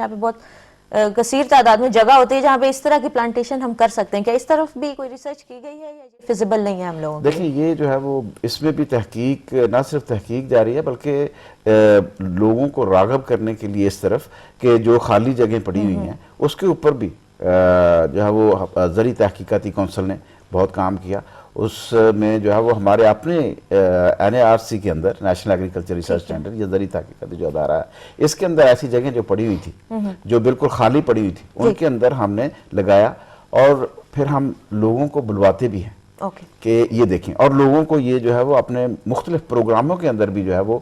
جہاں پہ بہت کثیر تعداد میں جگہ ہوتی ہے جہاں پہ اس طرح کی پلانٹیشن ہم کر سکتے ہیں. کیا اس طرف بھی کوئی ریسرچ کی گئی ہے یا فیزیبل نہیں ہے ہم لوگوں کے لیے؟ دیکھیں یہ جو ہے وہ اس میں بھی تحقیق، نہ صرف تحقیق جاری ہے بلکہ لوگوں کو راغب کرنے کے لیے اس طرف کہ جو خالی جگہیں پڑی ہوئی ہیں اس کے اوپر بھی جو ہے وہ زرعی تحقیقاتی کونسل نے بہت کام کیا. اس میں جو ہے وہ ہمارے اپنے NARC کے اندر نیشنل ایگریکلچر ریسرچ سینٹر یا زرعی تحقیقاتی جو ادارہ ہے، اس کے اندر ایسی جگہیں جو پڑی ہوئی تھی، جو بالکل خالی پڑی ہوئی تھی، ان کے اندر ہم نے لگایا اور پھر ہم لوگوں کو بلواتے بھی ہیں کہ یہ دیکھیں، اور لوگوں کو یہ جو ہے وہ اپنے مختلف پروگراموں کے اندر بھی جو ہے وہ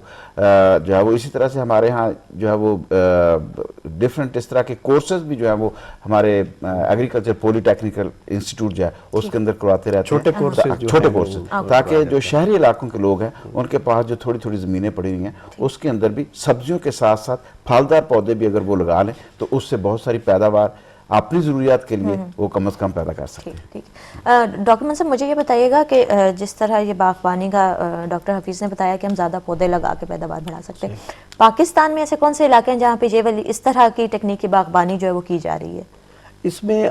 اسی طرح سے ہمارے ہاں جو ہے وہ ڈیفرنٹ اس طرح کے کورسز بھی جو ہے وہ ہمارے ایگریکلچر پولی ٹیکنیکل انسٹیٹیوٹ جو ہے اس کے اندر کرواتے رہتے ہیں، چھوٹے کورسز، تاکہ جو شہری علاقوں کے لوگ ہیں ان کے پاس جو تھوڑی تھوڑی زمینیں پڑی ہوئی ہیں اس کے اندر بھی سبزیوں کے ساتھ ساتھ پھلدار پودے بھی اگر وہ لگا لیں تو اس سے بہت ساری پیداوار اپنی ضروریات کے لیے وہ کم از کم پیدا کر سکتے ہیں. ڈاکٹر منصف مجھے یہ بتائیے گا کہ جس طرح یہ باغبانی کا ڈاکٹر حفیظ نے بتایا کہ ہم زیادہ پودے لگا کے پیداوار بڑھا سکتے ہیں، پاکستان میں ایسے کون سے علاقے ہیں جہاں پہ یہ والی اس طرح کی تکنیکی باغبانی جو ہے وہ کی جا رہی ہے؟ اس میں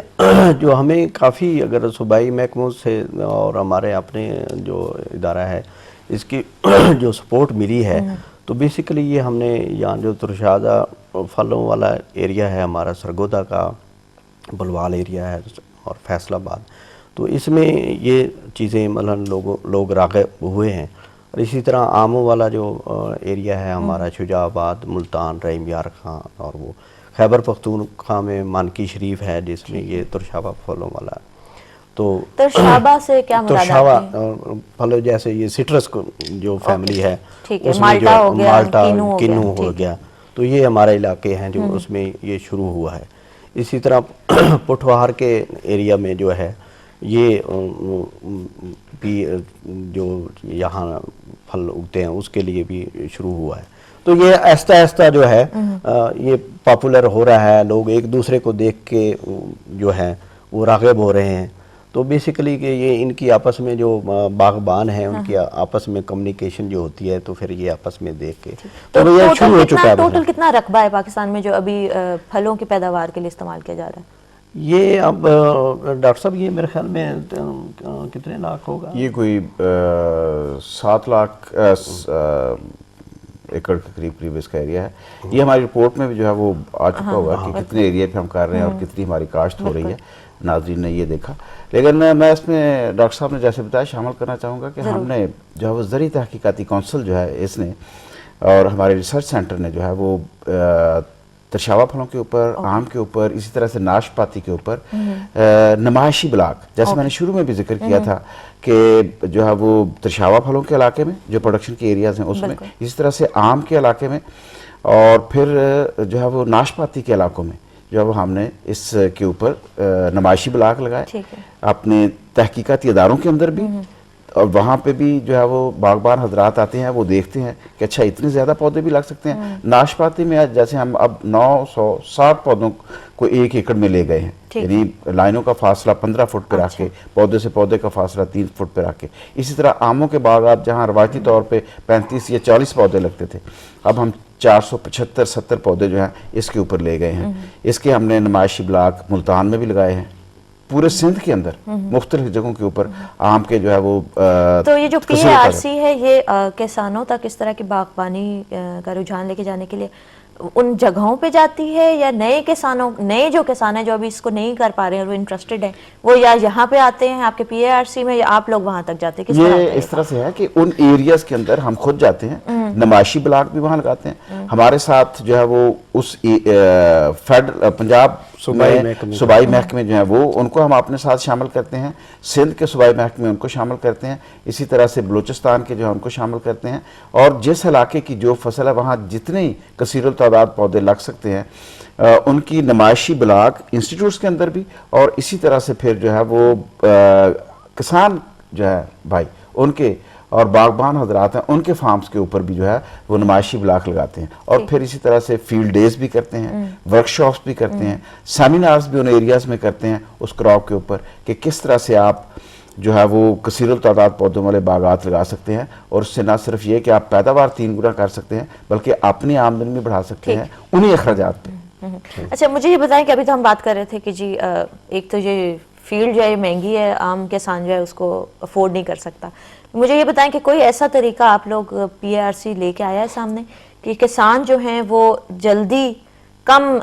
جو ہمیں کافی اگر صوبائی محکموں سے اور ہمارے اپنے جو ادارہ ہے اس کی جو سپورٹ ملی ہے تو بیسیکلی یہ ہم نے یہاں جو ترشادہ پھلوں والا ایریا ہے ہمارا، سرگودا کا بلوال ایریا ہے اور فیصل آباد، تو اس میں یہ چیزیں مطلب لوگ راغب ہوئے ہیں. اور اسی طرح آموں والا جو ایریا ہے ہمارا، شجاع آباد، ملتان، رحیم یار خان، اور وہ خیبر پختونخوا میں مانکی شریف ہے جس میں یہ ترشابہ پھلوں والا ہے. تو ترشابہ سے کیا مراد ہے؟ ترشابہ پھل جیسے یہ سٹرس جو فیملی ہے اس میں جو مالٹا، کنو ہو گیا، تو یہ ہمارے علاقے ہیں جو اس میں یہ شروع ہوا ہے. اسی طرح پٹھوہار کے ایریا میں جو ہے یہ بھی جو یہاں پھل اگتے ہیں اس کے لیے بھی شروع ہوا ہے. تو یہ آہستہ آہستہ جو ہے یہ پاپولر ہو رہا ہے، لوگ ایک دوسرے کو دیکھ کے جو ہے وہ راغب ہو رہے ہیں. تو بیسیکلی کہ یہ ان کی آپس میں جو باغبان ہیں ان کی آپس میں کمیونیکیشن جو ہوتی ہے تو پھر یہ آپس میں دیکھ کے تو یہ شروع ہو چکا ہے. ٹوٹل کتنا رقبہ ہے پاکستان میں جو ابھی پھلوں کی پیداوار کے لیے استعمال کیا جا رہا ہے؟ یہ اب ڈاکٹر صاحب یہ میرے خیال میں کتنے لاکھ ہوگا؟ یہ کوئی 7 لاکھ ایکڑ کے قریب اس کا ایریا ہے. یہ ہماری رپورٹ میں بھی جو ہے وہ آ چکا ہوگا کہ کتنے ایریا پہ ہم کر رہے ہیں اور کتنی ہماری کاشت ہو رہی ہے. ناظرین نے یہ دیکھا. لیکن میں اس میں ڈاکٹر صاحب نے جیسے بتایا شامل کرنا چاہوں گا کہ ہم نے جو ہے وہ زرعی تحقیقاتی کونسل جو ہے اس نے اور ہمارے ریسرچ سینٹر نے جو ہے وہ ترشابہ پھلوں کے اوپر، آم کے اوپر، اسی طرح سے ناشپاتی کے اوپر نمائشی بلاک، جیسے میں نے شروع میں بھی ذکر کیا تھا کہ جو ہے وہ ترشابہ پھلوں کے علاقے میں جو پروڈکشن کے ایریاز ہیں اس میں، اسی طرح سے آم کے علاقے میں، اور پھر جو ہے وہ ناشپاتی کے علاقوں میں جو ہے ہم نے اس کے اوپر نمائشی بلاک لگائے اپنے تحقیقاتی اداروں کے اندر بھی. اور وہاں پہ بھی جو ہے وہ باغبان حضرات آتے ہیں، وہ دیکھتے ہیں کہ اچھا اتنے زیادہ پودے بھی لگ سکتے ہیں. ناشپاتی میں جیسے ہم اب 960 پودوں کو 1 ایکڑ میں لے گئے ہیں، یعنی لائنوں کا فاصلہ 15 فٹ پہ رکھ کے، پودے سے پودے کا فاصلہ 3 فٹ پہ رکھ کے. اسی طرح آموں کے باغات جہاں روایتی طور پہ 35 یا 40 پودے لگتے تھے، اب ہم 475-70 پودے جو ہیں اس کے اوپر لے گئے ہیں. اس کے ہم نے نمائشی بلاک ملتان میں بھی لگائے ہیں، پورے سندھ کے اندر مختلف جگہوں کے اوپر آم کے جو ہے وہ. تو یہ جو PARC ہے یہ کسانوں تک اس طرح کی باغبانی کا رجحان لے کے جانے کے لیے ان جگہوں پہ جاتی ہے یا نئے جو کسان ہیں جو ابھی اس کو نہیں کر پا رہے ہیں اور وہ انٹرسٹڈ ہیں وہ یا یہاں پہ آتے ہیں آپ کے PARC میں یا آپ لوگ وہاں تک جاتے ہیں؟ یہ اس طرح سے ہے کہ ان ایریاز کے اندر ہم خود جاتے ہیں، نمائشی بلاک بھی وہاں لگاتے ہیں. ہمارے ساتھ جو ہے وہ اس پنجاب صوبائی محکمے جو ہیں وہ ان کو ہم اپنے ساتھ شامل کرتے ہیں، سندھ کے صوبائی محکمے ان کو شامل کرتے ہیں، اسی طرح سے بلوچستان کے جو ہے ان کو شامل کرتے ہیں. اور جس علاقے کی جو فصل ہے وہاں جتنے کثیر التعداد پودے لگ سکتے ہیں ان کی نمائشی بلاک انسٹیٹیوٹس کے اندر بھی، اور اسی طرح سے پھر جو ہے وہ کسان جو ہے بھائی ان کے اور باغبان حضرات ہیں ان کے فارمز کے اوپر بھی جو ہے وہ نمائشی بلاک لگاتے ہیں. اور پھر اسی طرح سے فیلڈ ڈیز بھی کرتے ہیں، ورکشاپس بھی کرتے ہیں، سیمینارز بھی ان ایریاز میں کرتے ہیں اس کراپ کے اوپر کہ کس طرح سے آپ جو ہے وہ کثیر التعداد پودوں والے باغات لگا سکتے ہیں. اور اس سے نہ صرف یہ کہ آپ پیداوار 3 گنا کر سکتے ہیں بلکہ اپنی آمدنی بھی بڑھا سکتے ہیں انہی اخراجات پہ. اچھا مجھے یہ بتائیں کہ ابھی تو ہم بات کر رہے تھے کہ جی ایک تو یہ فیلڈ جو ہے مہنگی ہے، عام کسان جو ہے اس کو افورڈ نہیں کر سکتا. مجھے یہ بتائیں کہ کوئی ایسا طریقہ آپ لوگ PARC لے کے آیا ہے سامنے کہ کسان جو ہیں وہ جلدی کم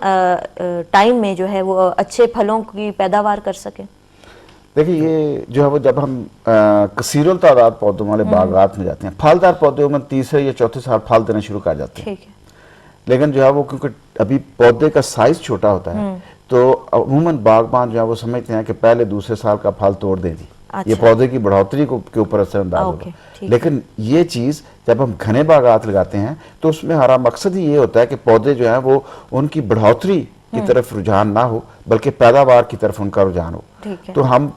ٹائم میں جو ہے وہ اچھے پھلوں کی پیداوار کر سکیں؟ دیکھیں یہ جو ہے وہ جب ہم کثیر التعداد پودوں والے باغات میں جاتے ہیں، پھلدار پودے عموماً تیسرے یا چوتھے سال پھل دینا شروع کر جاتے ہیں. ٹھیک ہے. لیکن جو ہے وہ کیونکہ ابھی پودے کا سائز چھوٹا ہوتا ہے تو عموماً باغبان جو ہے وہ سمجھتے ہیں کہ پہلے دوسرے سال کا پھل توڑ دیں جی، یہ پودے کی بڑھوتری کے اوپر اثر انداز ہوگا. لیکن یہ چیز جب ہم گھنے باغات لگاتے ہیں تو اس میں ہمارا مقصد ہی یہ ہوتا ہے کہ پودے جو ہیں وہ ان کی بڑھوتری کی طرف رجحان نہ ہو بلکہ پیداوار کی طرف ان کا رجحان ہو. تو ہم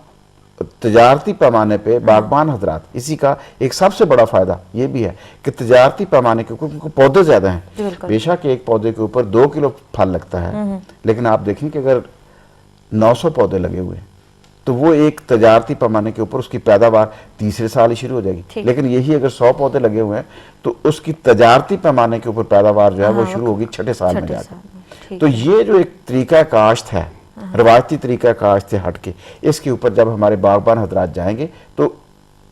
تجارتی پیمانے پہ باغبان حضرات، اسی کا ایک سب سے بڑا فائدہ یہ بھی ہے کہ تجارتی پیمانے کے اوپر پودے زیادہ ہیں. بے شک ایک پودے کے اوپر 2 کلو پھل لگتا ہے، لیکن آپ دیکھیں کہ اگر 900 پودے لگے ہوئے ہیں تو وہ ایک تجارتی پیمانے کے اوپر اس کی پیداوار تیسرے سال ہی شروع ہو جائے گی. لیکن یہی اگر 100 پودے لگے ہوئے ہیں تو اس کی تجارتی پیمانے کے اوپر پیداوار جو ہے وہ شروع ہوگی 6 سال میں جا کے. تو یہ جو ایک طریقہ کاشت ہے، روایتی طریقہ کاشت سے ہٹ کے، اس کے اوپر جب ہمارے باغبان حضرات جائیں گے تو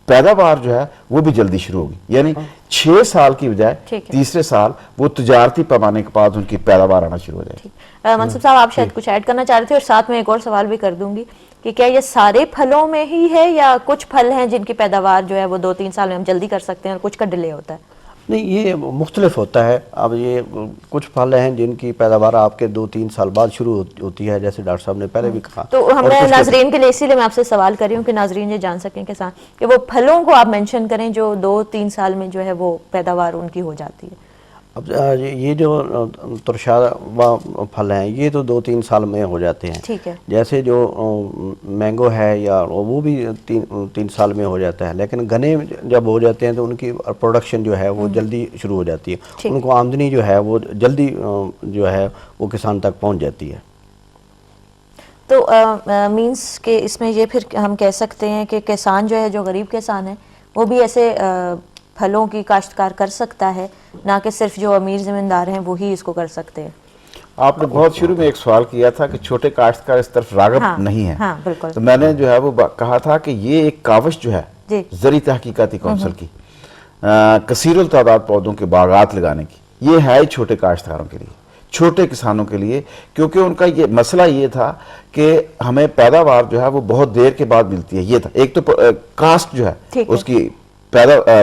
پیداوار جو ہے وہ بھی جلدی شروع ہوگی. یعنی 6 سال کی بجائے تیسرے سال وہ تجارتی پیمانے کے بعد ان کی پیداوار آنا شروع ہو جائے گی. منصف صاحب آپ شاید کچھ ایڈ کرنا چاہ رہے تھے، اور ساتھ میں ایک اور سوال بھی کر دوں گی کہ کیا یہ سارے پھلوں میں ہی ہے یا کچھ پھل ہیں جن کی پیداوار جو ہے وہ 2-3 سال میں ہم جلدی کر سکتے ہیں اور کچھ کا ڈیلے ہوتا ہے؟ نہیں، یہ مختلف ہوتا ہے. اب یہ کچھ پھل ہیں جن کی پیداوار آپ کے 2-3 سال بعد شروع ہوتی ہے، جیسے ڈاکٹر صاحب نے پہلے بھی کہا. تو ہم نے ناظرین کے لیے اسی لیے میں آپ سے سوال کر رہی ہوں کہ ناظرین یہ جان سکیں کسان کہ وہ پھلوں کو آپ مینشن کریں جو 2-3 سال میں جو ہے وہ پیداوار ان کی ہو جاتی ہے. اب یہ جو ترشا پھل ہیں یہ تو 2-3 سال میں ہو جاتے ہیں. ٹھیک ہے. جیسے جو مینگو ہے یا وہ بھی 3 سال میں ہو جاتا ہے. لیکن گنے جب ہو جاتے ہیں تو ان کی پروڈکشن جو ہے وہ جلدی شروع ہو جاتی ہے. ان کو آمدنی جو ہے وہ جلدی جو ہے وہ کسان تک پہنچ جاتی ہے. تو مینس کہ اس میں یہ پھر ہم کہہ سکتے ہیں کہ کسان جو ہے، جو غریب کسان ہے، وہ بھی ایسے پھلوں کی کاشتکار کر سکتا ہے، نہ کہ صرف جو امیر زمیندار ہیں وہی اس کو کر سکتے ہیں. آپ نے بہت شروع میں ایک سوال کیا تھا کہ چھوٹے کاشتکار اس طرف راغب نہیں ہیں. ہاں بالکل. تو میں نے جو ہے وہ کہا تھا کہ یہ ایک کاوش جو ہے زرعی تحقیقاتی کونسل کی کثیر التعداد پودوں کے باغات لگانے کی، یہ ہے چھوٹے کاشتکاروں کے لیے، چھوٹے کسانوں کے لیے. کیونکہ ان کا یہ مسئلہ یہ تھا کہ ہمیں پیداوار جو ہے وہ بہت دیر کے بعد ملتی ہے. یہ تھا ایک تو کاسٹ جو ہے اس کی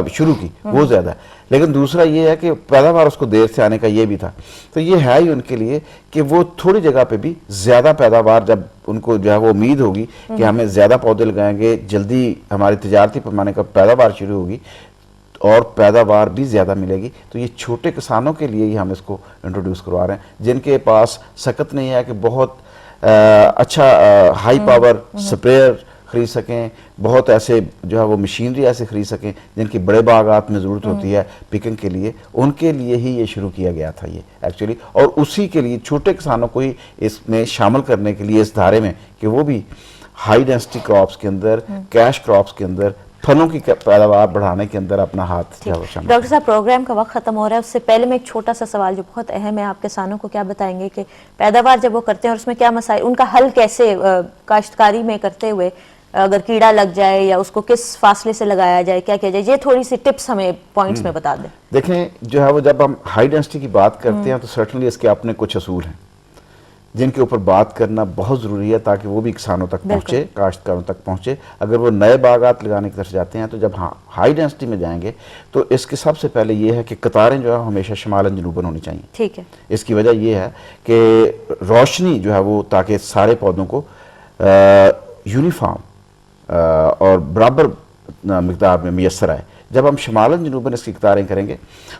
شروع کی وہ زیادہ ہے، لیکن دوسرا یہ ہے کہ پیداوار اس کو دیر سے آنے کا یہ بھی تھا. تو یہ ہے ہی ان کے لیے کہ وہ تھوڑی جگہ پہ بھی زیادہ پیداوار، جب ان کو جو ہے وہ امید ہوگی کہ ہمیں زیادہ پودے لگائیں گے، جلدی ہماری تجارتی پیمانے کا پیداوار شروع ہوگی اور پیداوار بھی زیادہ ملے گی. تو یہ چھوٹے کسانوں کے لیے ہی ہم اس کو انٹروڈیوس کروا رہے ہیں، جن کے پاس سخت نہیں ہے کہ بہت اچھا ہائی پاور سپریئر خرید سکیں، بہت ایسے جو ہے وہ مشینری ایسے خرید سکیں جن کی بڑے باغات میں ضرورت ہوتی ہے پکنگ کے لیے. ان کے لیے ہی یہ شروع کیا گیا تھا یہ ایکچولی، اور اسی کے لیے چھوٹے کسانوں کو ہی اس میں شامل کرنے کے لیے اس دھارے میں کہ وہ بھی ہائی ڈینسٹی کراپس کے اندر، کیش کراپس کے اندر، پھلوں کی پیداوار بڑھانے کے اندر اپنا ہاتھ شامل. ڈاکٹر صاحب پروگرام کا وقت ختم ہو رہا ہے، اس سے پہلے میں ایک چھوٹا سا سوال جو بہت اہم ہے، آپ کسانوں کو کیا بتائیں گے کہ پیداوار جب وہ کرتے ہیں اور اس میں کیا مسائل، ان کا حل کیسے کاشتکاری میں کرتے ہوئے، اگر کیڑا لگ جائے یا اس کو کس فاصلے سے لگایا جائے، کیا کیا جائے، یہ تھوڑی سی ٹپس ہمیں پوائنٹس میں بتا دیں. دیکھیں جو ہے وہ جب ہم ہائی ڈینسٹی کی بات کرتے ہیں تو سرٹنلی اس کے اپنے کچھ اصول ہیں جن کے اوپر بات کرنا بہت ضروری ہے تاکہ وہ بھی کسانوں تک پہنچے، کاشتکاروں تک پہنچے. اگر وہ نئے باغات لگانے کی طرف جاتے ہیں تو جب ہائی ڈینسٹی میں جائیں گے تو اس کے سب سے پہلے یہ ہے کہ قطاریں جو ہے ہمیشہ شمالاً جنوباً ہونی چاہیے. ٹھیک ہے. اس کی وجہ یہ ہے کہ روشنی جو ہے وہ تاکہ سارے پودوں کو یونیفارم اور برابر مقدار میں میسر آئے. جب ہم شمالاً جنوباً اس کی قطاریں کریں گے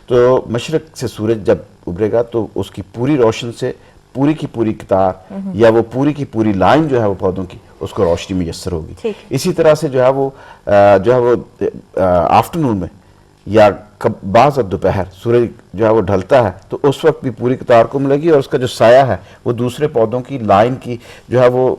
تو مشرق سے سورج جب ابھرے گا تو اس کی پوری روشن سے پوری کی پوری قطار یا وہ پوری کی پوری لائن جو ہے وہ پودوں کی اس کو روشنی میسر ہوگی. اسی طرح سے جو ہے وہ آفٹرنون میں یا بعض دوپہر سورج جو ہے وہ ڈھلتا ہے تو اس وقت بھی پوری قطار کو ملے گی اور اس کا جو سایہ ہے وہ دوسرے پودوں کی لائن کی جو ہے وہ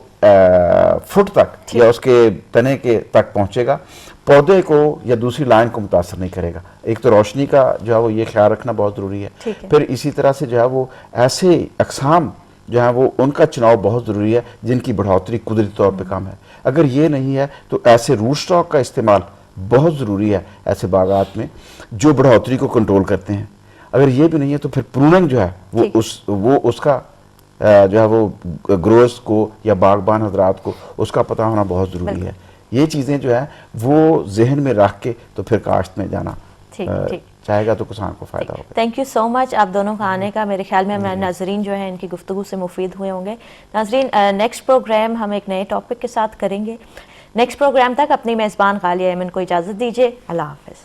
فٹ تک یا اس کے تنے کے تک پہنچے گا، پودے کو یا دوسری لائن کو متاثر نہیں کرے گا. ایک تو روشنی کا جو ہے وہ یہ خیال رکھنا بہت ضروری ہے. پھر اسی طرح سے جو ہے وہ ایسے اقسام جو ہے وہ ان کا چناؤ بہت ضروری ہے جن کی بڑھوتری قدرتی طور پہ کم ہے. اگر یہ نہیں ہے تو ایسے روٹ اسٹاک کا استعمال بہت ضروری ہے ایسے باغات میں جو بڑھوتری کو کنٹرول کرتے ہیں. اگر یہ بھی نہیں ہے تو پھر پروننگ جو ہے وہ اس کا جو ہے وہ گروز کو یا باغبان حضرات کو اس کا پتہ ہونا بہت ضروری ہے. یہ چیزیں جو ہے وہ ذہن میں رکھ کے تو پھر کاشت میں جانا چاہے گا تو کسان کو فائدہ ہوگا. تھینک یو سو مچ آپ دونوں کا آنے کا. میرے خیال میں ہمارے ناظرین جو ہیں ان کی گفتگو سے مفید ہوئے ہوں گے. ناظرین نیکسٹ پروگرام ہم ایک نئے ٹاپک کے ساتھ کریں گے. نیکسٹ پروگرام تک اپنی میزبان غالیہ ایمن کو اجازت دیجیے. اللہ حافظ.